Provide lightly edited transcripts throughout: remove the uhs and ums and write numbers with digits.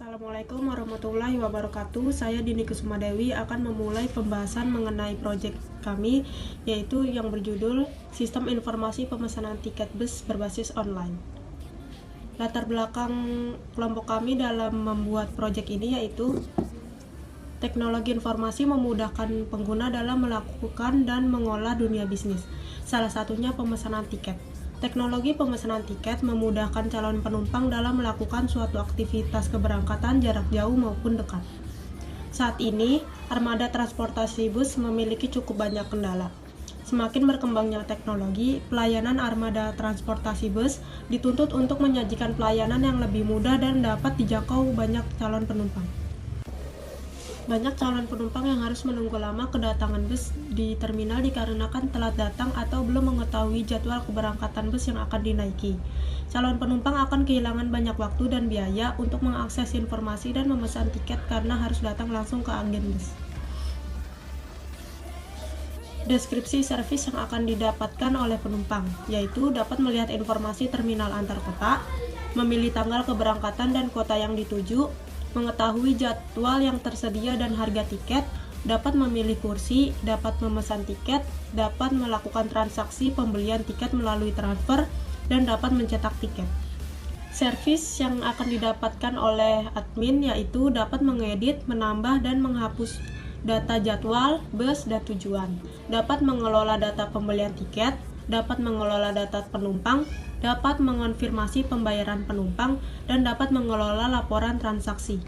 Assalamualaikum warahmatullahi wabarakatuh. Saya Dini Kusuma Dewi akan memulai pembahasan mengenai proyek kami, yaitu yang berjudul Sistem Informasi Pemesanan Tiket Bus Berbasis Online. Latar belakang kelompok kami dalam membuat proyek ini yaitu teknologi informasi memudahkan pengguna dalam melakukan dan mengolah dunia bisnis. Salah satunya pemesanan tiket. Teknologi pemesanan tiket memudahkan calon penumpang dalam melakukan suatu aktivitas keberangkatan jarak jauh maupun dekat. Saat ini, armada transportasi bus memiliki cukup banyak kendala. Semakin berkembangnya teknologi, pelayanan armada transportasi bus dituntut untuk menyajikan pelayanan yang lebih mudah dan dapat dijangkau banyak calon penumpang. Banyak calon penumpang yang harus menunggu lama kedatangan bus di terminal dikarenakan telat datang atau belum mengetahui jadwal keberangkatan bus yang akan dinaiki. Calon penumpang akan kehilangan banyak waktu dan biaya untuk mengakses informasi dan memesan tiket karena harus datang langsung ke agen bus. Deskripsi servis yang akan didapatkan oleh penumpang, yaitu dapat melihat informasi terminal antar kota, memilih tanggal keberangkatan dan kota yang dituju, mengetahui jadwal yang tersedia dan harga tiket, dapat memilih kursi, dapat memesan tiket, dapat melakukan transaksi pembelian tiket melalui transfer, dan dapat mencetak tiket. Servis yang akan didapatkan oleh admin yaitu dapat mengedit, menambah, dan menghapus data jadwal, bus, dan tujuan, dapat mengelola data pembelian tiket, dapat mengelola data penumpang, dapat mengonfirmasi pembayaran penumpang, dan dapat mengelola laporan transaksi.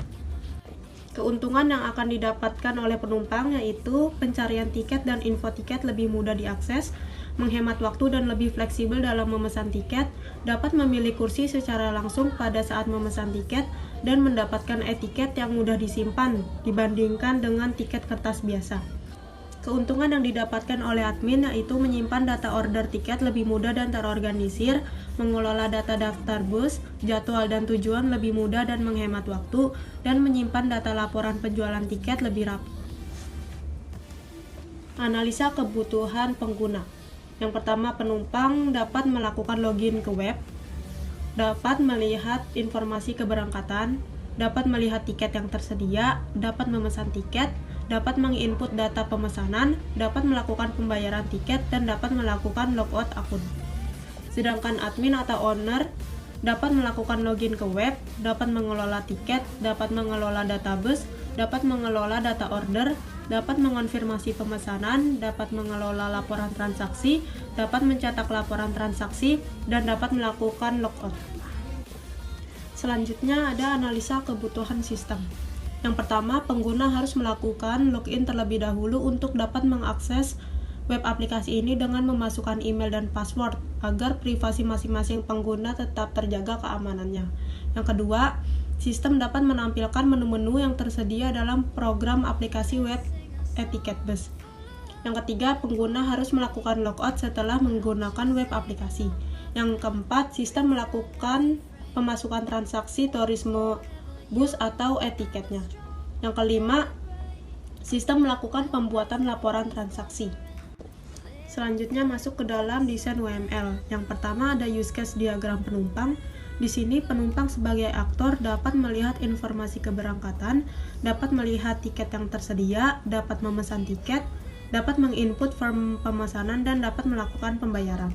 Keuntungan yang akan didapatkan oleh penumpang yaitu pencarian tiket dan info tiket lebih mudah diakses, menghemat waktu dan lebih fleksibel dalam memesan tiket, dapat memilih kursi secara langsung pada saat memesan tiket, dan mendapatkan e-tiket yang mudah disimpan dibandingkan dengan tiket kertas biasa. Keuntungan yang didapatkan oleh admin yaitu menyimpan data order tiket lebih mudah dan terorganisir, mengelola data daftar bus, jadwal dan tujuan lebih mudah dan menghemat waktu, dan menyimpan data laporan penjualan tiket lebih rapi. Analisa kebutuhan pengguna. Yang pertama, penumpang dapat melakukan login ke web, dapat melihat informasi keberangkatan, dapat melihat tiket yang tersedia, dapat memesan tiket, dapat menginput data pemesanan, dapat melakukan pembayaran tiket, dan dapat melakukan logout akun. Sedangkan admin atau owner dapat melakukan login ke web, dapat mengelola tiket, dapat mengelola data bus, dapat mengelola data order, dapat mengonfirmasi pemesanan, dapat mengelola laporan transaksi, dapat mencetak laporan transaksi, dan dapat melakukan logout. Selanjutnya ada analisa kebutuhan sistem. Yang pertama, pengguna harus melakukan login terlebih dahulu untuk dapat mengakses web aplikasi ini dengan memasukkan email dan password agar privasi masing-masing pengguna tetap terjaga keamanannya. Yang kedua, sistem dapat menampilkan menu-menu yang tersedia dalam program aplikasi web e-tiket bus. Yang ketiga, pengguna harus melakukan logout setelah menggunakan web aplikasi. Yang keempat, sistem melakukan pemasukan transaksi tourisme bus atau e-tiketnya. Yang kelima, sistem melakukan pembuatan laporan transaksi. Selanjutnya masuk ke dalam desain UML. Yang pertama ada use case diagram penumpang. Di sini penumpang sebagai aktor dapat melihat informasi keberangkatan, dapat melihat tiket yang tersedia, dapat memesan tiket, dapat menginput form pemesanan, dan dapat melakukan pembayaran.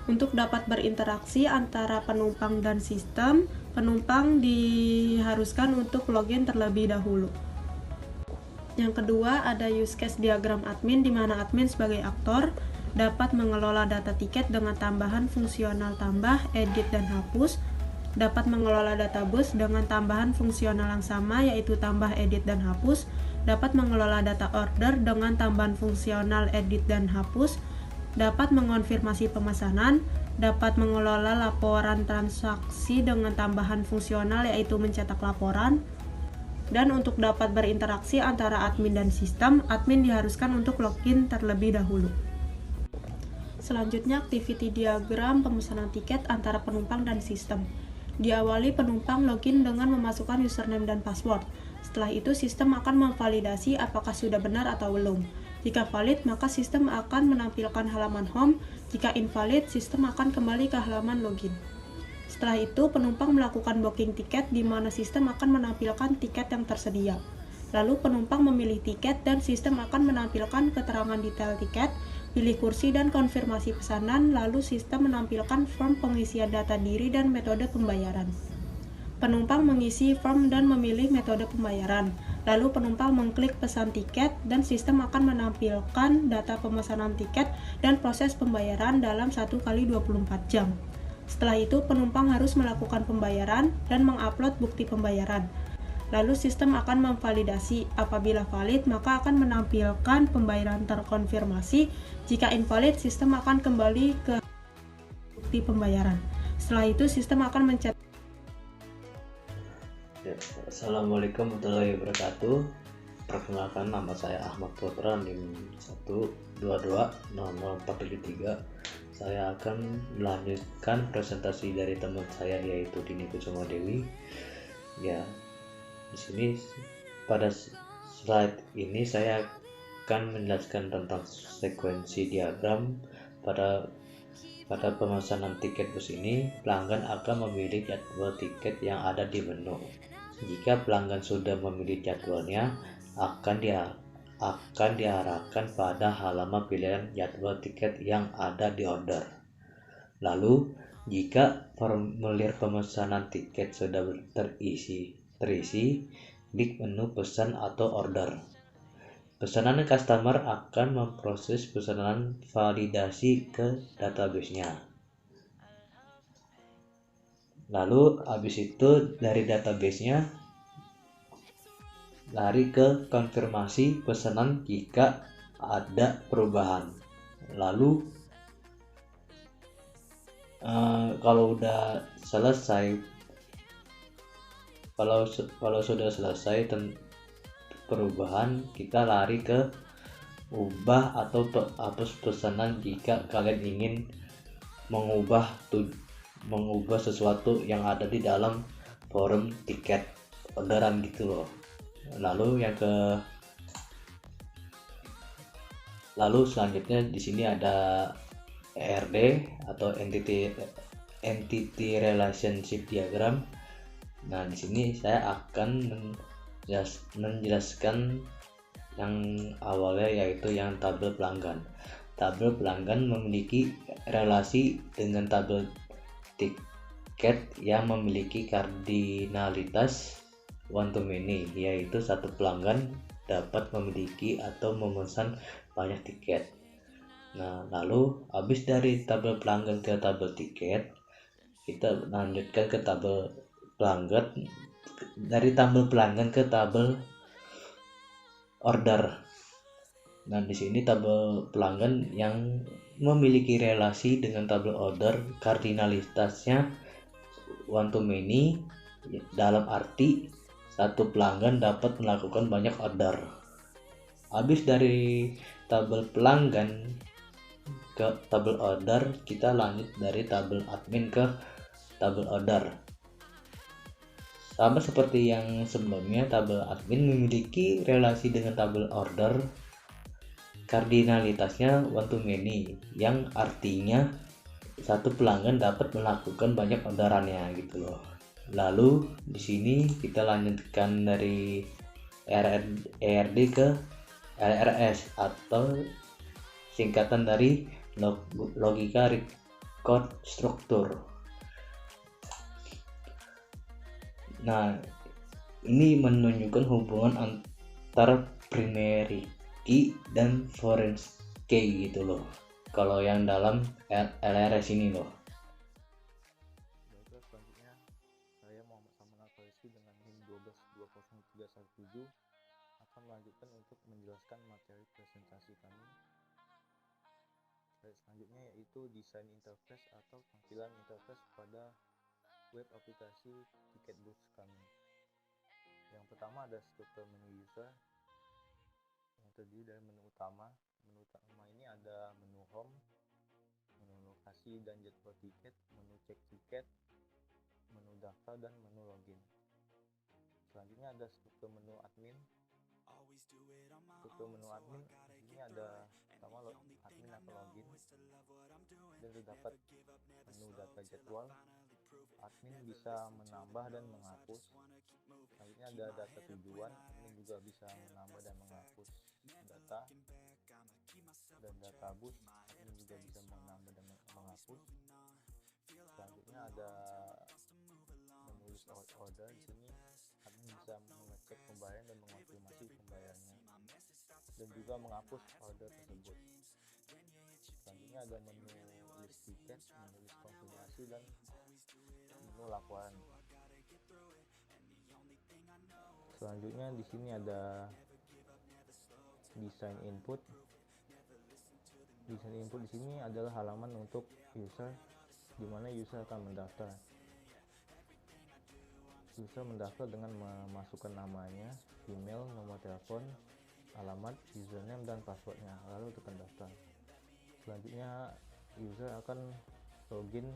Untuk dapat berinteraksi antara penumpang dan sistem, penumpang diharuskan untuk login terlebih dahulu. Yang kedua, ada use case diagram admin, di mana admin sebagai aktor dapat mengelola data tiket dengan tambahan fungsional tambah, edit, dan hapus, dapat mengelola data bus dengan tambahan fungsional yang sama yaitu tambah, edit, dan hapus, dapat mengelola data order dengan tambahan fungsional edit dan hapus, dapat mengonfirmasi pemesanan, dapat mengelola laporan transaksi dengan tambahan fungsional yaitu mencetak laporan, dan untuk dapat berinteraksi antara admin dan sistem, admin diharuskan untuk login terlebih dahulu. Selanjutnya, activity diagram pemesanan tiket antara penumpang dan sistem. Diawali penumpang login dengan memasukkan username dan password. Setelah itu, sistem akan memvalidasi apakah sudah benar atau belum. Jika valid, maka sistem akan menampilkan halaman home. Jika invalid, sistem akan kembali ke halaman login. Setelah itu, penumpang melakukan booking tiket di mana sistem akan menampilkan tiket yang tersedia. Lalu penumpang memilih tiket dan sistem akan menampilkan keterangan detail tiket, pilih kursi dan konfirmasi pesanan, lalu sistem menampilkan form pengisian data diri dan metode pembayaran. Penumpang mengisi form dan memilih metode pembayaran. Lalu penumpang mengklik pesan tiket dan sistem akan menampilkan data pemesanan tiket dan proses pembayaran dalam 1x24 jam. Setelah itu, penumpang harus melakukan pembayaran dan mengupload bukti pembayaran. Lalu sistem akan memvalidasi. Apabila valid, maka akan menampilkan pembayaran terkonfirmasi. Jika invalid, sistem akan kembali ke bukti pembayaran. Setelah itu, sistem akan mencetak. Assalamualaikum warahmatullahi wabarakatuh. Perkenalkan, nama saya Ahmad Putra, NIM 1220043. Saya akan melanjutkan presentasi dari teman saya, yaitu Dini Kusuma Dewi. Ya, di sini pada slide ini saya akan menjelaskan tentang sekuensi diagram. Pada pemesanan tiket bus ini, pelanggan akan memilih jadwal tiket yang ada di menu. Jika pelanggan sudah memilih jadwalnya, akan diarahkan pada halaman pilihan jadwal tiket yang ada di order. Lalu, jika formulir pemesanan tiket sudah terisi, klik menu pesan atau order. Pesanan customer akan memproses pesanan validasi ke database-nya. Lalu habis itu dari database-nya lari ke konfirmasi pesanan jika ada perubahan. Lalu kalau sudah selesai perubahan, kita lari ke ubah atau hapus pesanan jika kalian ingin mengubah sesuatu yang ada di dalam forum tiket orderan gitu loh. Lalu selanjutnya di sini ada ERD atau entity relationship diagram. Nah, di sini saya akan menjelaskan yang awalnya, yaitu yang tabel pelanggan. Tabel pelanggan memiliki relasi dengan tabel tiket yang memiliki kardinalitas one to many, yaitu satu pelanggan dapat memiliki atau memesan banyak tiket. Nah, lalu habis dari tabel pelanggan ke tabel tiket, kita lanjutkan ke tabel pelanggan. Dari tabel pelanggan ke tabel order. Nah, di sini tabel pelanggan yang memiliki relasi dengan tabel order, kardinalitasnya one to many, dalam arti satu pelanggan dapat melakukan banyak order. Habis dari tabel pelanggan ke tabel order, kita lanjut dari tabel admin ke tabel order. Sama seperti yang sebelumnya, tabel admin memiliki relasi dengan tabel order, kardinalitasnya one to many, yang artinya satu pelanggan dapat melakukan banyak orderannya gitu loh. Lalu di sini kita lanjutkan dari ERD ke LRS atau singkatan dari logika record struktur. Nah, ini menunjukkan hubungan antara primary key dan foreign key gitu loh, kalau yang dalam LRS ini loh. Selanjutnya saya Muhammad Samuel Polisi dengan NIM 1220317 akan melanjutkan untuk menjelaskan materi presentasi kami. Selanjutnya yaitu desain interface atau tampilan interface pada web aplikasi tiket bus kami. Yang pertama ada struktur menu user yang terdiri dari menu utama. Menu utama ini ada menu home, menu lokasi dan jadwal tiket, menu cek tiket, menu daftar, dan menu login. Selanjutnya ada struktur menu admin. Struktur menu admin ini ada pertama admin atau login, dan terdapat menu data jadwal, admin bisa menambah dan menghapus. Selanjutnya ada data tujuan, ini juga bisa menambah dan menghapus data. Dan data bus, admin juga bisa menambah dan menghapus. Selanjutnya ada menulis order. Di sini admin bisa mengecek pembayaran dan mengonfirmasi pembayarannya dan juga menghapus order tersebut. Selanjutnya ada menulis tiket, menulis konfirmasi, dan menu laporan. Selanjutnya di sini ada desain input. Desain input di sini adalah halaman untuk user, di mana user akan mendaftar. User mendaftar dengan memasukkan namanya, email, nomor telepon, alamat, username, dan passwordnya, lalu tekan daftar. Selanjutnya user akan login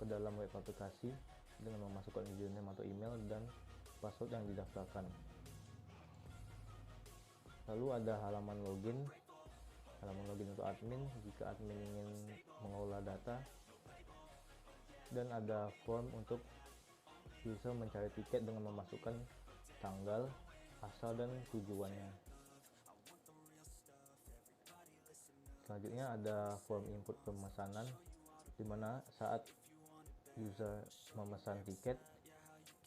ke dalam web aplikasi dengan memasukkan username atau email dan password yang didaftarkan. Lalu ada halaman login untuk admin jika admin ingin mengolah data, dan ada form untuk user mencari tiket dengan memasukkan tanggal, asal, dan tujuannya. Selanjutnya ada form input pemesanan, di mana saat user memesan tiket,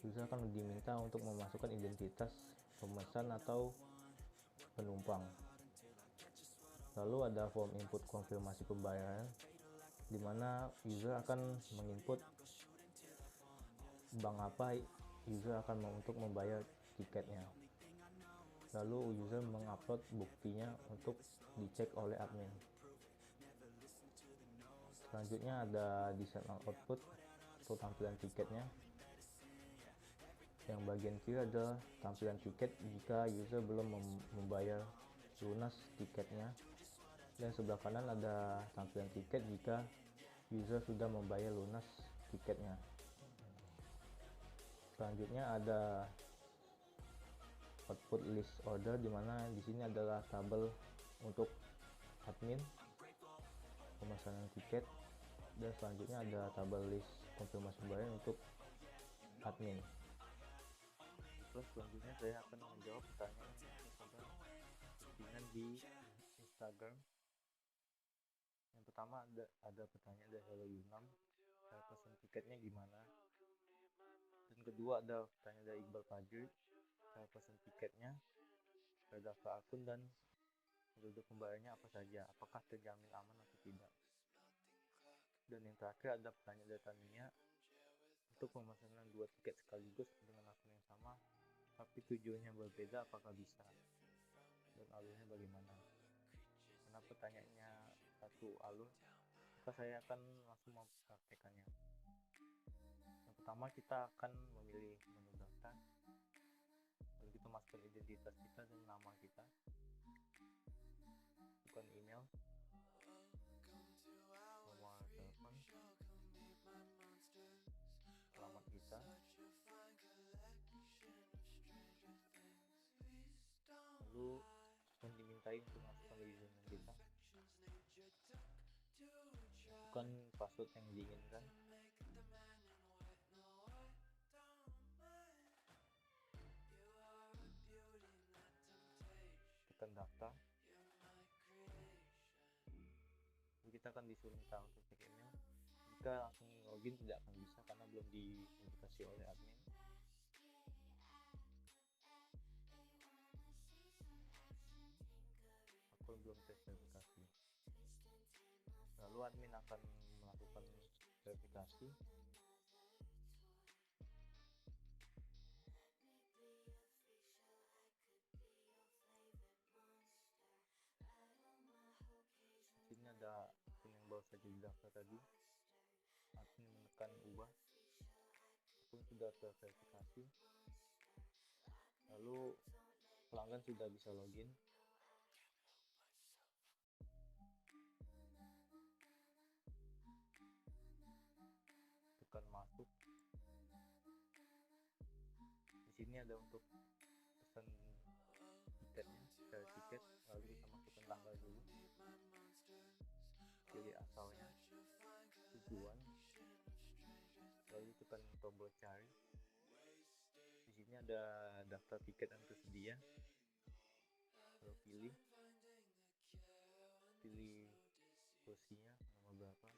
user akan diminta untuk memasukkan identitas pemesan atau penumpang. Lalu ada form input konfirmasi pembayaran, di mana user akan menginput bank apa user akan untuk membayar tiketnya. Lalu user mengupload buktinya untuk dicek oleh admin. Selanjutnya ada desain output atau tampilan tiketnya. Yang bagian kiri adalah tampilan tiket jika user belum membayar lunas tiketnya, dan sebelah kanan ada tampilan tiket jika user sudah membayar lunas tiketnya. Selanjutnya ada output list order, di mana di sini adalah tabel untuk admin pemesanan tiket, dan selanjutnya ada tabel list konfirmasi pembayaran untuk admin. Terus selanjutnya saya akan menjawab pertanyaan dengan di Instagram. Yang pertama ada pertanyaan dari Hello Yunam, saya pesan tiketnya gimana? Dan kedua ada pertanyaan dari Iqbal Fajri, saya pesan tiketnya, saya daftar akun, dan metode pembayarannya apa saja, apakah terjamin aman atau tidak? Dan yang terakhir ada pertanyaan dari Tania, untuk pemesanan 2 tiket sekaligus dengan akun yang sama tapi tujuannya berbeda, apakah bisa? Dan alurnya bagaimana? Karena pertanyaannya satu alur, maka saya akan langsung mempraktekannya. Yang pertama kita akan memilih menu daftar, lalu kita masukkan identitas kita dan nama kita, bukan email, nomor telepon, alamat kita, lalu yang dimintai untuk masukkan username kita, bukan password yang diinginkan. Tekan daftar. Jadi kita akan disuruh minta untuk cek email. Jika langsung login tidak akan bisa karena belum diverifikasi oleh admin. Akun belum terverifikasi. Lalu admin akan melakukan verifikasi. Sini ada akun yang baru saja didaftar tadi. Admin menekan ubah. Akun sudah terverifikasi. Lalu pelanggan sudah bisa login. Tekan masuk. Di sini ada untuk pesan tiketnya, cari tiket, lalu kita masukkan tanggal dulu, pilih asalnya, tujuan, lalu tekan tombol cari. Di sini ada daftar tiket yang tersedia. Lalu pilih kursinya nomor berapa.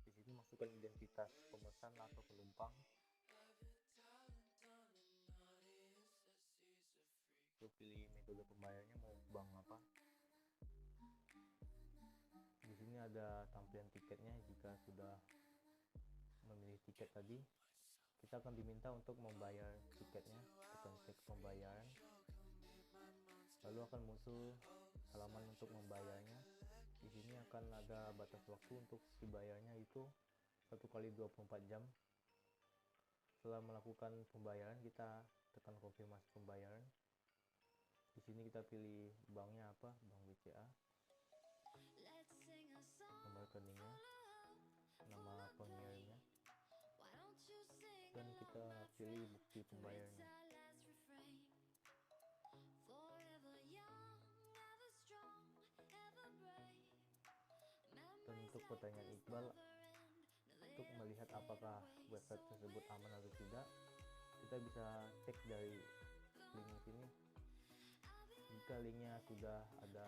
Di sini masukkan identitas pemesan atau penumpang. Lalu pilih metode pembayarannya, mau bank apa. Di sini ada tampilan tiketnya. Jika sudah memilih tiket tadi, kita akan diminta untuk membayar tiketnya. Tekan cek pembayaran, lalu akan muncul halaman untuk membayarnya. Di sini akan ada batas waktu untuk dibayarnya, itu 1 kali 24 jam. Setelah melakukan pembayaran, kita tekan konfirmasi pembayaran. Di sini kita pilih banknya apa, bank BCA, nomor rekeningnya, nama pengirimnya, dan kita pilih bukti pembayarannya. Dan untuk pertanyaan Iqbal, untuk melihat apakah website tersebut aman atau tidak, kita bisa cek dari link sini. Jika linknya sudah ada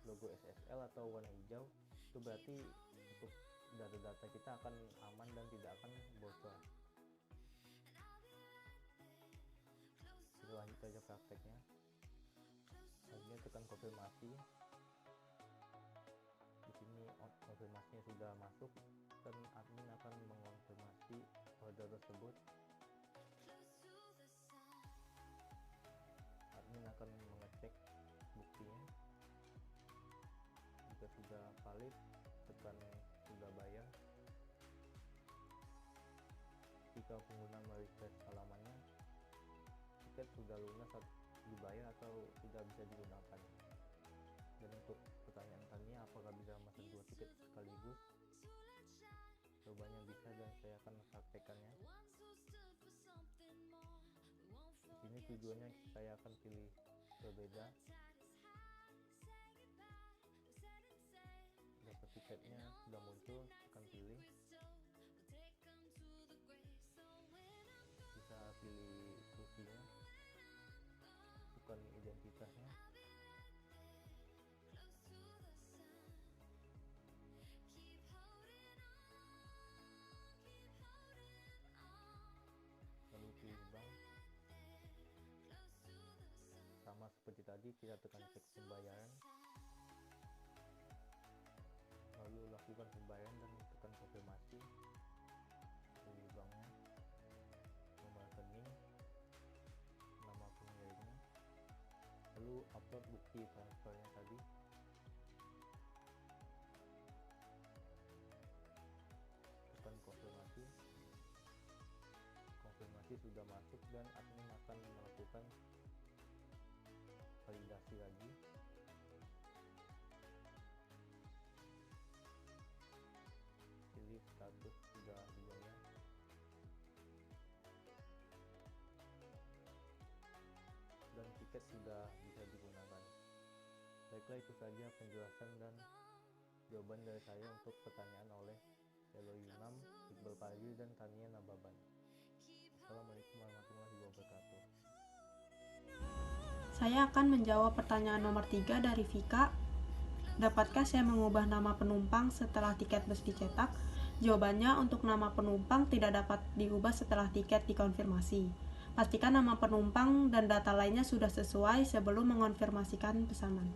logo SSL atau warna hijau, itu berarti untuk data-data kita akan aman dan tidak akan bocor. Kita lanjut aja prakteknya. Selanjutnya tekan konfirmasi. Di sini konfirmasinya sudah masuk dan admin akan mengonfirmasi order tersebut. Admin akan mengecek buktinya. Jika sudah valid, tekan sudah bayar. Jika pengguna merefresh halamannya, tiket sudah lunas saat dibayar atau tidak bisa digunakan. Dan untuk pertanyaan tadi, apakah bisa memesan 2 tiket sekaligus? Jawabannya bisa, dan saya akan praktekannya. Di sini tujuannya saya akan pilih berbeda. Dapat tiketnya sudah muncul, akan pilih. Bisa pilih kursinya, bukan identitasnya. Lalu pilih bank. Sama seperti tadi, kita tekan cek pembayaran, lalu lakukan pembayaran dan tekan konfirmasi. Pilih banknya, nomor rekening, nama pengirimnya, lalu upload bukti transfernya tadi. Tekan konfirmasi. Konfirmasi sudah masuk dan admin akan melakukan validasi lagi. Pilih status sudah dibayar. Dan tiket sudah bisa digunakan. Baiklah, itu saja penjelasan dan jawaban dari saya untuk pertanyaan oleh Selo Yunam, Iqbal Fadil, dan Tania Nababan. Assalamualaikum warahmatullahi wabarakatuh. Saya akan menjawab pertanyaan nomor 3 dari Vika. Dapatkah saya mengubah nama penumpang setelah tiket bus dicetak? Jawabannya, untuk nama penumpang tidak dapat diubah setelah tiket dikonfirmasi. Pastikan nama penumpang dan data lainnya sudah sesuai sebelum mengonfirmasikan pesanan.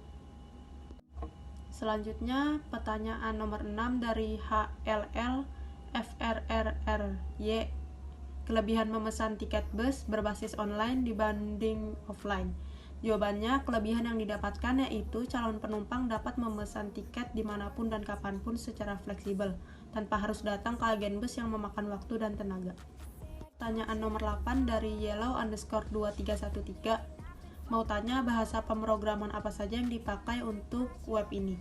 Selanjutnya, pertanyaan nomor 6 dari HLL FRRRY. Kelebihan memesan tiket bus berbasis online dibanding offline. Jawabannya, kelebihan yang didapatkan yaitu calon penumpang dapat memesan tiket dimanapun dan kapanpun secara fleksibel, tanpa harus datang ke agen bus yang memakan waktu dan tenaga. Pertanyaan nomor 8 dari yellow_2313. Mau tanya bahasa pemrograman apa saja yang dipakai untuk web ini?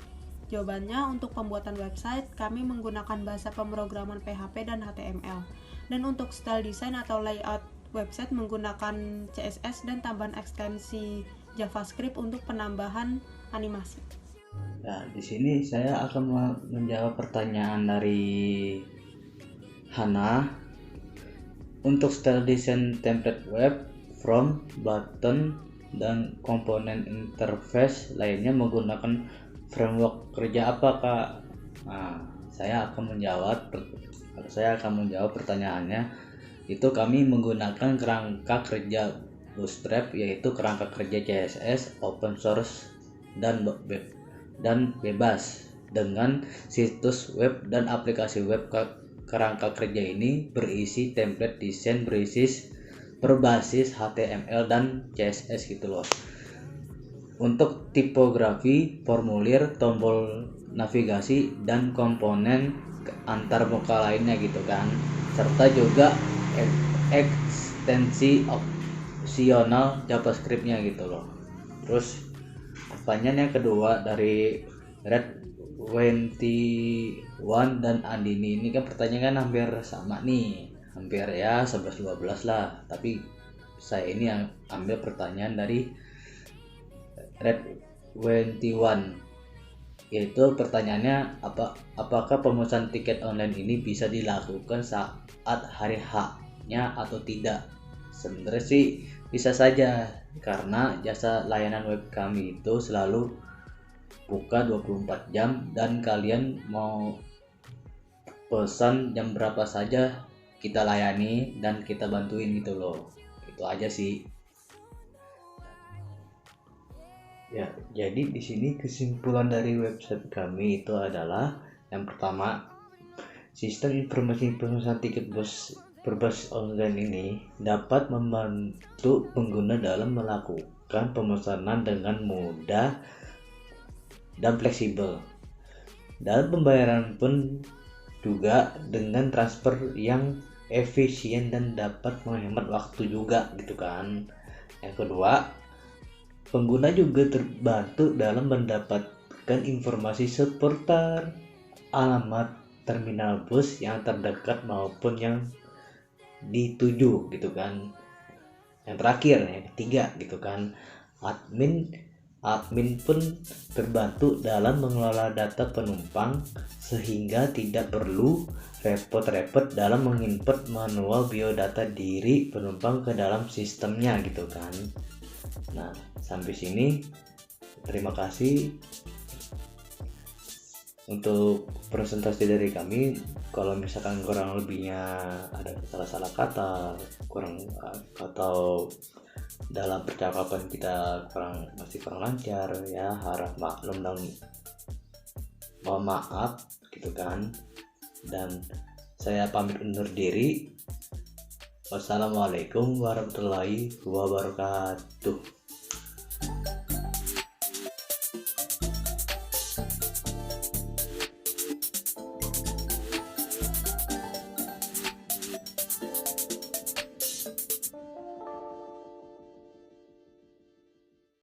Jawabannya, untuk pembuatan website, kami menggunakan bahasa pemrograman PHP dan HTML. Dan untuk style design atau layout website menggunakan CSS dan tambahan ekstensi JavaScript untuk penambahan animasi. Nah, di sini saya akan menjawab pertanyaan dari HANA. Untuk style desain template web, from, button, dan komponen interface lainnya menggunakan framework kerja apa, Kak? Nah, saya akan menjawab pertanyaannya. Itu kami menggunakan kerangka kerja Bootstrap, yaitu kerangka kerja CSS open source dan bebas. Dengan situs web dan aplikasi web, kerangka kerja ini berisi template desain berbasis HTML dan CSS gitu loh. Untuk tipografi, formulir, tombol navigasi, dan komponen antar muka lainnya gitu kan, serta juga ekstensi opsional JavaScript-nya gitu loh. Terus pertanyaan yang kedua dari Red 21 dan Andini, ini kan pertanyaan hampir sama nih, hampir ya 11-12 lah, tapi saya ini yang ambil pertanyaan dari Red 21, yaitu pertanyaannya apakah pemesanan tiket online ini bisa dilakukan saat hari H-nya atau tidak. Sebenarnya sih bisa saja, karena jasa layanan web kami itu selalu buka 24 jam dan kalian mau pesan jam berapa saja kita layani dan kita bantuin gitu loh. Itu aja sih. Ya, jadi di sini kesimpulan dari website kami itu adalah yang pertama, sistem informasi pemesanan tiket bus berbasis online ini dapat membantu pengguna dalam melakukan pemesanan dengan mudah dan fleksibel. Dan pembayaran pun juga dengan transfer yang efisien dan dapat menghemat waktu juga gitu kan. Yang kedua, pengguna juga terbantu dalam mendapatkan informasi seputar alamat terminal bus yang terdekat maupun yang dituju gitu kan. Yang terakhir, yang ketiga gitu kan, admin pun terbantu dalam mengelola data penumpang sehingga tidak perlu repot-repot dalam menginput manual biodata diri penumpang ke dalam sistemnya gitu kan. Nah, sampai sini terima kasih untuk presentasi dari kami. Kalau misalkan kurang lebihnya ada salah-salah kata, kurang atau dalam percakapan kita masih kurang lancar, ya harap maklum dan mohon maaf gitu kan. Dan saya pamit undur diri. Wassalamualaikum warahmatullahi wabarakatuh.